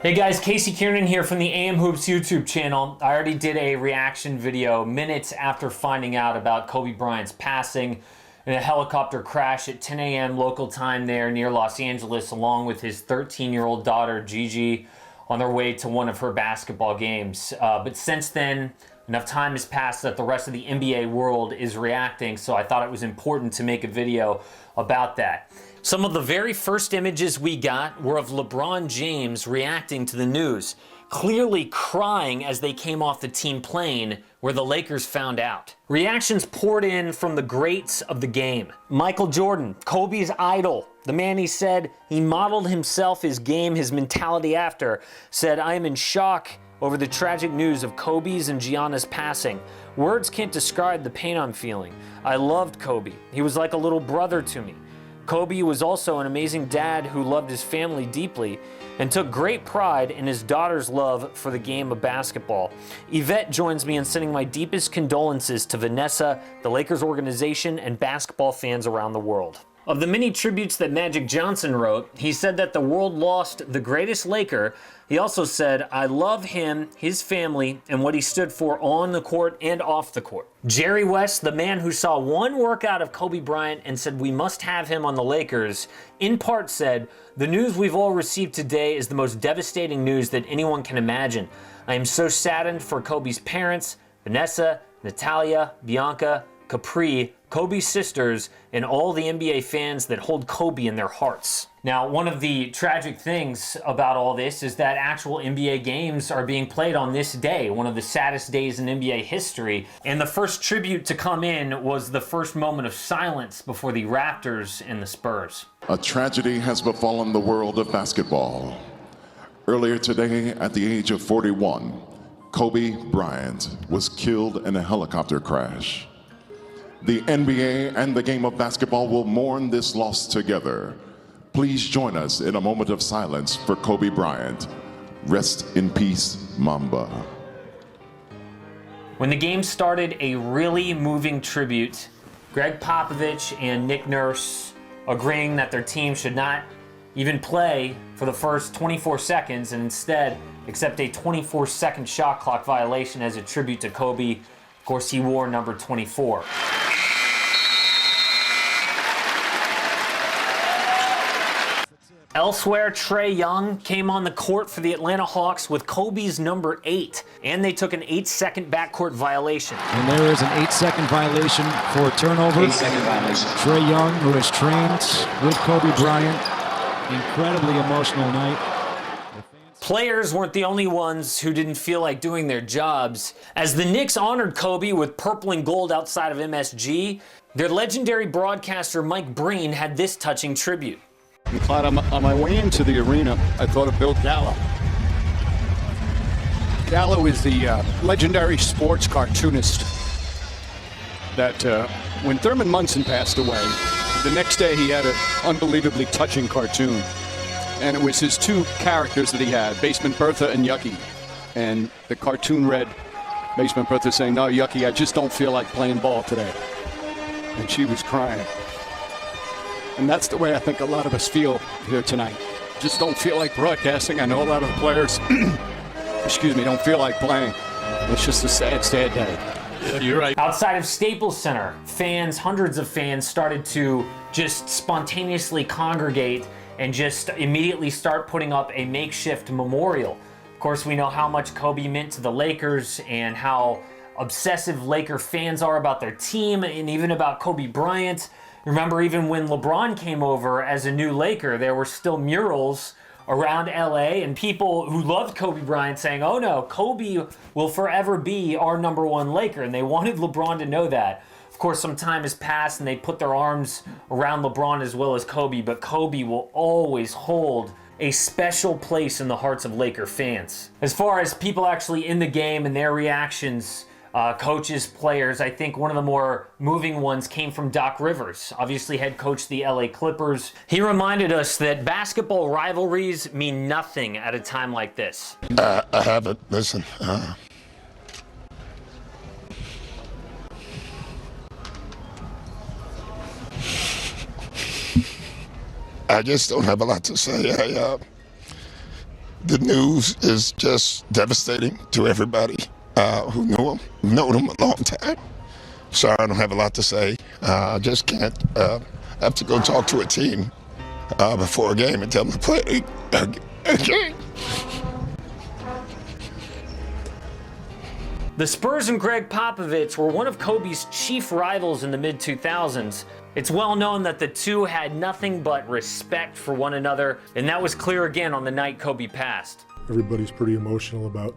Hey guys, Casey Kiernan here from the AM Hoops YouTube channel. I already did a reaction video minutes after finding out about Kobe Bryant's passing in a helicopter crash at 10 a.m. local time there near Los Angeles, along with his 13-year-old daughter, Gigi, on their way to one of her basketball games. But since then, enough time has passed that the rest of the NBA world is reacting, so I thought it was important to make a video about that. Some of the very first images we got were of LeBron James reacting to the news, clearly crying as they came off the team plane where the Lakers found out. Reactions poured in from the greats of the game. Michael Jordan, Kobe's idol, the man he said he modeled himself, his game, his mentality after, said, "I am in shock over the tragic news of Kobe's and Gianna's passing. Words can't describe the pain I'm feeling. I loved Kobe. He was like a little brother to me. Kobe was also an amazing dad who loved his family deeply and took great pride in his daughter's love for the game of basketball. Yvette joins me in sending my deepest condolences to Vanessa, the Lakers organization, and basketball fans around the world." Of the many tributes that Magic Johnson wrote, he said that the world lost the greatest Laker. He also said, "I love him, his family, and what he stood for on the court and off the court." Jerry West, the man who saw one workout of Kobe Bryant and said we must have him on the Lakers, in part said, "The news we've all received today is the most devastating news that anyone can imagine. I am so saddened for Kobe's parents, Vanessa, Natalia, Bianca, Capri, Kobe's sisters, and all the NBA fans that hold Kobe in their hearts." Now, one of the tragic things about all this is that actual NBA games are being played on this day, one of the saddest days in NBA history. And the first tribute to come in was the first moment of silence before the Raptors and the Spurs. A tragedy has befallen the world of basketball. Earlier today, at the age of 41, Kobe Bryant was killed in a helicopter crash. The NBA and the game of basketball will mourn this loss together. Please join us in a moment of silence for Kobe Bryant. Rest in peace, Mamba. When the game started, a really moving tribute. Gregg Popovoch and Nick Nurse agreeing that their team should not even play for the first 24 seconds and instead accept a 24-second shot clock violation as a tribute to Kobe. Of course, he wore number 24. Elsewhere, Trey Young came on the court for the Atlanta Hawks with Kobe's number 8, and they took an 8-second backcourt violation. And there is an 8-second violation for a turnover. 8-second violation. Trey Young, who has trained with Kobe Bryant, incredibly emotional night. Players weren't the only ones who didn't feel like doing their jobs. As the Knicks honored Kobe with purple and gold outside of MSG, their legendary broadcaster Mike Breen had this touching tribute. Clyde, on my way into the arena, I thought of Bill Gallo. Gallo is the legendary sports cartoonist that when Thurman Munson passed away, the next day he had an unbelievably touching cartoon. And it was his two characters that he had, Basement Bertha and Yucky. And the cartoon read, Basement Bertha saying, "No, Yucky, I just don't feel like playing ball today." And she was crying. And that's the way I think a lot of us feel here tonight. Just don't feel like broadcasting. I know a lot of the players, don't feel like playing. It's just a sad, sad day. You're right. Outside of Staples Center, fans, hundreds of fans, started to just spontaneously congregate and just immediately start putting up a makeshift memorial. Of course, we know how much Kobe meant to the Lakers and how obsessive Laker fans are about their team and even about Kobe Bryant. Remember, even when LeBron came over as a new Laker, there were still murals around LA and people who loved Kobe Bryant saying, "Oh no, Kobe will forever be our number one Laker." And they wanted LeBron to know that. Of course, some time has passed and they put their arms around LeBron as well as Kobe, but Kobe will always hold a special place in the hearts of Laker fans. As far as people actually in the game and their reactions, coaches, players, I think one of the more moving ones came from Doc Rivers, obviously head coach of the LA Clippers. He reminded us that basketball rivalries mean nothing at a time like this. I haven't. Listen. I just don't have a lot to say. The news is just devastating to everybody who knew him, known him a long time. Sorry, I don't have a lot to say. I just can't. I have to go talk to a team before a game and tell them to play a game. The Spurs and Gregg Popovich were one of Kobe's chief rivals in the mid-2000s. It's well known that the two had nothing but respect for one another, and that was clear again on the night Kobe passed. Everybody's pretty emotional about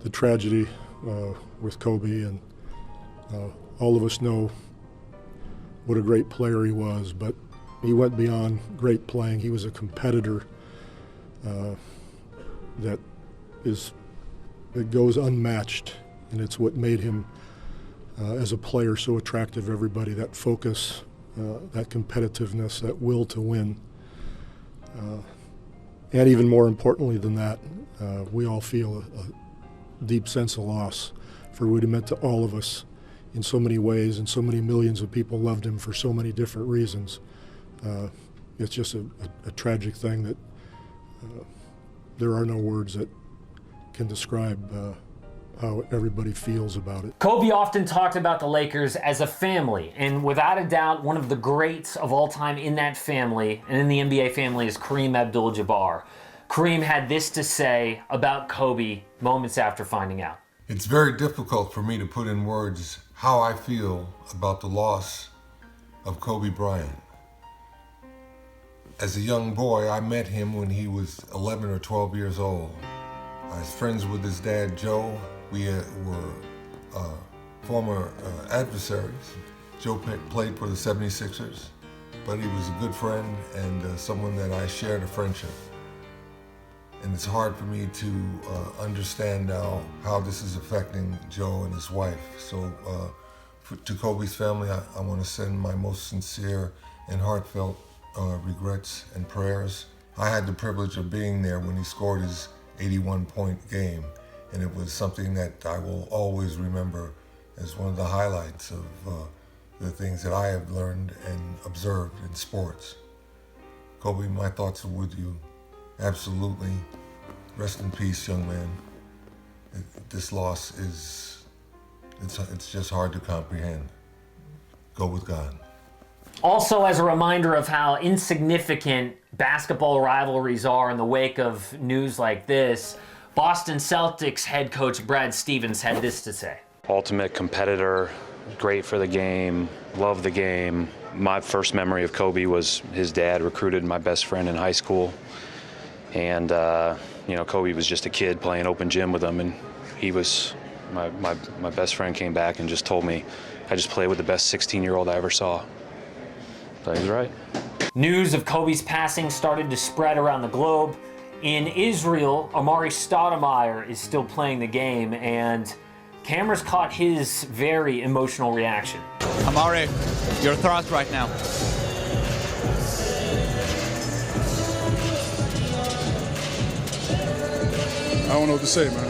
the tragedy with Kobe, and all of us know what a great player he was, but he went beyond great playing. He was a competitor that goes unmatched, and it's what made him as a player so attractive to everybody. That focus, that competitiveness, that will to win. And even more importantly than that, we all feel a deep sense of loss for what he meant to all of us in so many ways, and so many millions of people loved him for so many different reasons. It's just a tragic thing that there are no words that can describe how everybody feels about it. Kobe often talked about the Lakers as a family, and without a doubt, one of the greats of all time in that family and in the NBA family is Kareem-Abdul-Jabbar. Kareem had this to say about Kobe moments after finding out. It's very difficult for me to put in words how I feel about the loss of Kobe Bryant. As a young boy, I met him when he was 11 or 12 years old. I was friends with his dad, Joe. We were former adversaries. Joe played for the 76ers, but he was a good friend and someone that I shared a friendship. And it's hard for me to understand now how this is affecting Joe and his wife. So to Kobe's family, I want to send my most sincere and heartfelt regrets and prayers. I had the privilege of being there when he scored his 81-point game, and it was something that I will always remember as one of the highlights of the things that I have learned and observed in sports. Kobe, my thoughts are with you. Absolutely. Rest in peace, young man. This loss it's just hard to comprehend. Go with God. Also, as a reminder of how insignificant basketball rivalries are in the wake of news like this, Boston Celtics head coach Brad Stevens had this to say. Ultimate competitor, great for the game, love the game. My first memory of Kobe was his dad recruited my best friend in high school. And, Kobe was just a kid playing open gym with him, and he was, my best friend came back and just told me, I just played with the best 16-year-old I ever saw. So he's right. News of Kobe's passing started to spread around the globe. In Israel, Amar Stoudemire is still playing the game, and cameras caught his very emotional reaction. Amari, your thoughts right now. I don't know what to say, man.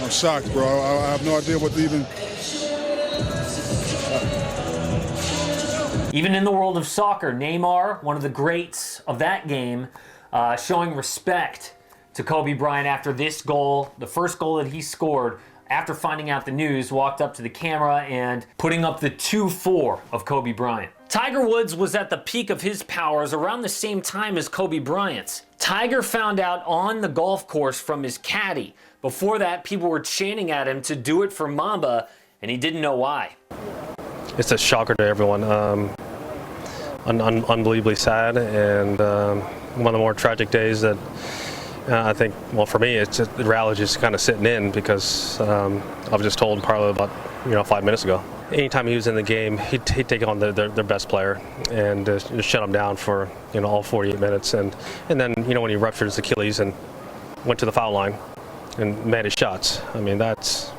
I'm shocked, bro. I have no idea what to even... Even in the world of soccer, Neymar, one of the greats of that game, showing respect to Kobe Bryant after this goal, the first goal that he scored after finding out the news, walked up to the camera and putting up the 2-4 of Kobe Bryant. Tiger Woods was at the peak of his powers around the same time as Kobe Bryant's. Tiger found out on the golf course from his caddy. Before that, people were chanting at him to do it for Mamba, and he didn't know why. It's a shocker to everyone. Unbelievably sad, and one of the more tragic days that I think, well, for me, it's just, the reality is just kind of sitting in, because I was just told probably about 5 minutes ago. Anytime he was in the game, he'd take on their best player and just shut him down for all 48 minutes, and then when he ruptured his Achilles and went to the foul line and made his shots. I mean, that's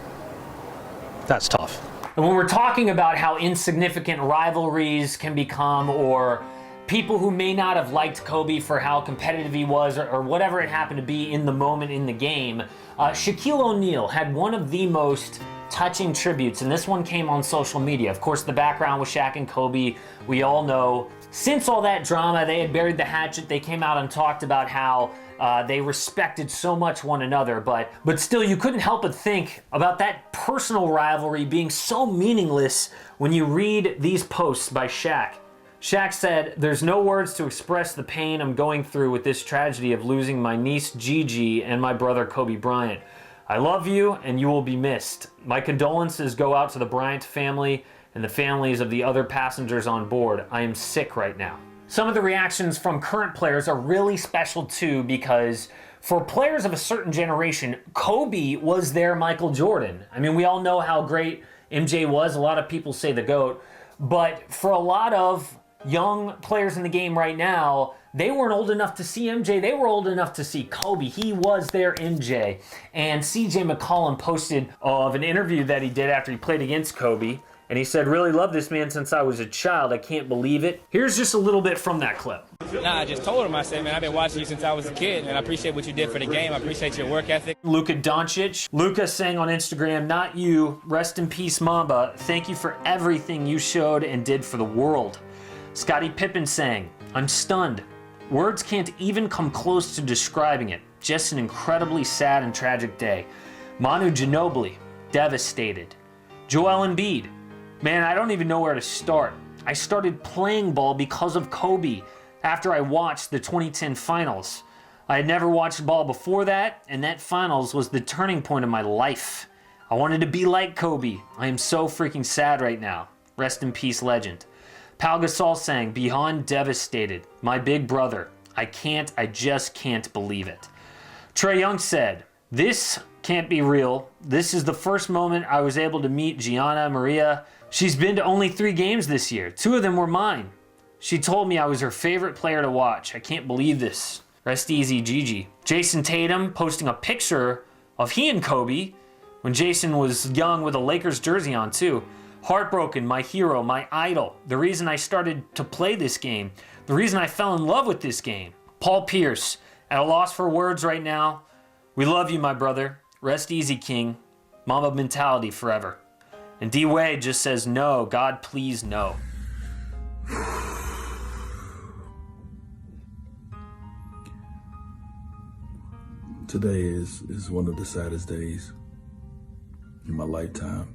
tough. And when we're talking about how insignificant rivalries can become, or people who may not have liked Kobe for how competitive he was, or whatever it happened to be in the moment in the game, Shaquille O'Neal had one of the most touching tributes, and this one came on social media. Of course, the background with Shaq and Kobe, we all know. Since all that drama, they had buried the hatchet. They came out and talked about how they respected so much one another, but still you couldn't help but think about that personal rivalry being so meaningless when you read these posts by Shaq. Shaq said, "There's no words to express the pain I'm going through with this tragedy of losing my niece Gigi and my brother Kobe Bryant. I love you and you will be missed. My condolences go out to the Bryant family and the families of the other passengers on board. I am sick right now." Some of the reactions from current players are really special too, because for players of a certain generation, Kobe was their Michael Jordan. I mean, we all know how great MJ was. A lot of people say the GOAT. But for a lot of young players in the game right now, they weren't old enough to see MJ. They were old enough to see Kobe. He was their MJ. And CJ McCollum posted of an interview that he did after he played against Kobe. And he said, "Really loved this man since I was a child. I can't believe it." Here's just a little bit from that clip. Nah, I just told him, I said, man, I've been watching you since I was a kid, and I appreciate what you did for the game. I appreciate your work ethic. Luka Doncic. Luka saying on Instagram, "Not you. Rest in peace, Mamba. Thank you for everything you showed and did for the world." Scottie Pippen saying, "I'm stunned. Words can't even come close to describing it. Just an incredibly sad and tragic day." Manu Ginobili, devastated. Joel Embiid, "Man, I don't even know where to start. I started playing ball because of Kobe after I watched the 2010 finals. I had never watched ball before that, and that finals was the turning point of my life. I wanted to be like Kobe. I am so freaking sad right now. Rest in peace, legend." Pau Gasol saying, "Beyond devastated. My big brother. I just can't believe it." Trey Young said, "This can't be real. This is the first moment I was able to meet Gianna Maria. She's been to only 3 games this year. 2 of them were mine. She told me I was her favorite player to watch. I can't believe this. Rest easy, Gigi." Jason Tatum posting a picture of he and Kobe when Jason was young with a Lakers jersey on too. "Heartbroken, my hero, my idol. The reason I started to play this game. The reason I fell in love with this game." Paul Pierce, at a loss for words right now. "We love you, my brother. Rest easy, King. Mamba mentality forever." And D Wade just says, "No, God, please, no." Today is one of the saddest days in my lifetime.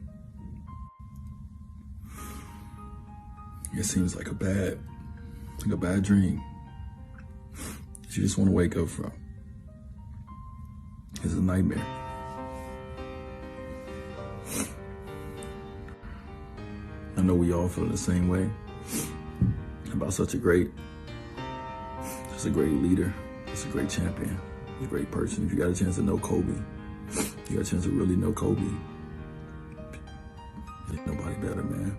It seems like a bad dream that you just want to wake up from. It's a nightmare. I know we all feel the same way about such a great leader, just a great champion, a great person. If you got a chance to know Kobe, you got a chance to really know Kobe, ain't nobody better, man.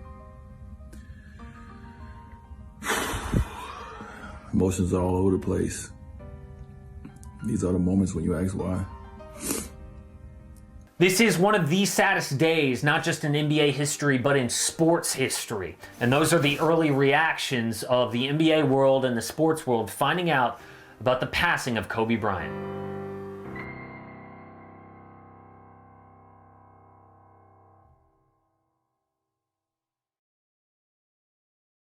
Emotions are all over the place. These are the moments when you ask why. This is one of the saddest days, not just in NBA history, but in sports history. And those are the early reactions of the NBA world and the sports world finding out about the passing of Kobe Bryant.